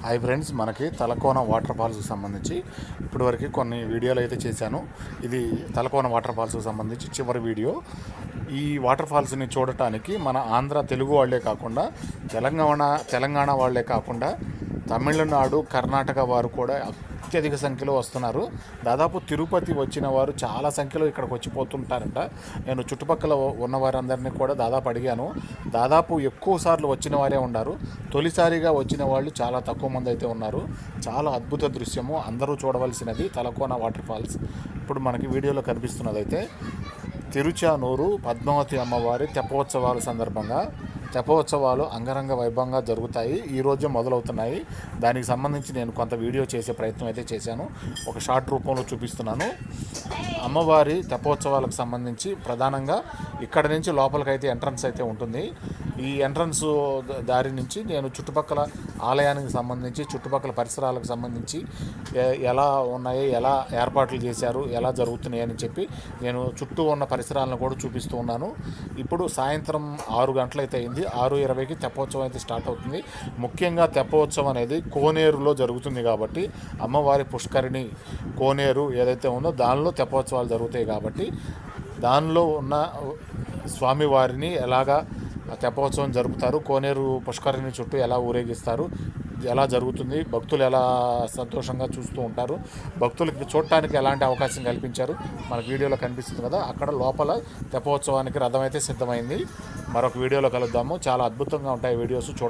Hi friends, మనకి Talakona water ఫాల్స్కి సంబంధించి ఇప్పటివరకు కొన్ని వీడియోలు అయితే చేశాను. ఇది తలకోన వాటర్ ఫాల్స్కి సంబంధించి చివరి వీడియో. ఈ వాటర్ ఫాల్స్ని చూడటానికి మన ఆంధ్ర తెలుగు వాళ్ళే కాకుండా తెలంగాణ వాళ్ళే కాకుండా తమిళనాడు, కర్ణాటక వారు కూడా అత్యధిక సంఖ్యలో వస్తున్నారు. దాదాపు తిరుపతి వచ్చిన వారు చాలా సంఖ్యలో ఇక్కడికి వచ్చిపోతుంటారంట. నేను చుట్టుపక్కల ఉన్న వారందరినీ కూడా దాదాపు అడిగాను. దాదాపు ఎక్కువ సార్లు వచ్చిన వారే ఉన్నారు. తొలిసారిగా వచ్చిన వాళ్ళు చాలా తక్కువ మంది అయితే ఉన్నారు. చాలా అద్భుత దృశ్యము, అందరూ చూడవలసినది తలకోన వాటర్ ఫాల్స్. ఇప్పుడు మనకి వీడియోలో కనిపిస్తున్నది అయితే తిరుచానూరు పద్మావతి అమ్మవారి తెప్పోత్సవాల సందర్భంగా తెప్పోత్సవాలు అంగరంగ వైభవంగా జరుగుతాయి. ఈరోజే మొదలవుతున్నాయి. దానికి సంబంధించి నేను కొంత వీడియో చేసే ప్రయత్నం అయితే చేశాను. ఒక షార్ట్ రూపంలో చూపిస్తున్నాను. అమ్మవారి తెప్పోత్సవాలకు సంబంధించి ప్రధానంగా ఇక్కడ నుంచి లోపలికైతే ఎంట్రన్స్ అయితే ఉంటుంది. ఈ ఎంట్రన్స్ దారి నుంచి నేను చుట్టుపక్కల ఆలయానికి సంబంధించి, చుట్టుపక్కల పరిసరాలకు సంబంధించి ఎలా ఉన్నాయి, ఎలా ఏర్పాట్లు చేశారు, ఎలా జరుగుతున్నాయి అని చెప్పి నేను చుట్టూ ఉన్న పరిసరాలను కూడా చూపిస్తూ ఉన్నాను. ఇప్పుడు సాయంత్రం 6 గంటలు అయితే అయింది. 6:20కి తెప్పోత్సవం అయితే స్టార్ట్ అవుతుంది. ముఖ్యంగా తెప్పోత్సవం అనేది కోనేరులో జరుగుతుంది కాబట్టి, అమ్మవారి పుష్కరిణి కోనేరు ఏదైతే ఉందో దానిలో తెప్పోత్సవాలు జరుగుతాయి కాబట్టి, దానిలో ఉన్న స్వామివారిని ఎలాగా తెప్పోత్సవం జరుపుతారు, కోనేరు పుష్కరిణి చుట్టూ ఎలా ఊరేగిస్తారు, ఎలా జరుగుతుంది, భక్తులు ఎలా సంతోషంగా చూస్తూ ఉంటారు, భక్తులకి చూడటానికి ఎలాంటి అవకాశం కల్పించారు మనకు వీడియోలో కనిపిస్తుంది కదా. అక్కడ లోపల తెప్పోత్సవానికి రథం అయితే సిద్ధమైంది. మరొక వీడియోలో కలుద్దాము. చాలా అద్భుతంగా ఉంటాయి వీడియోస్ చూడ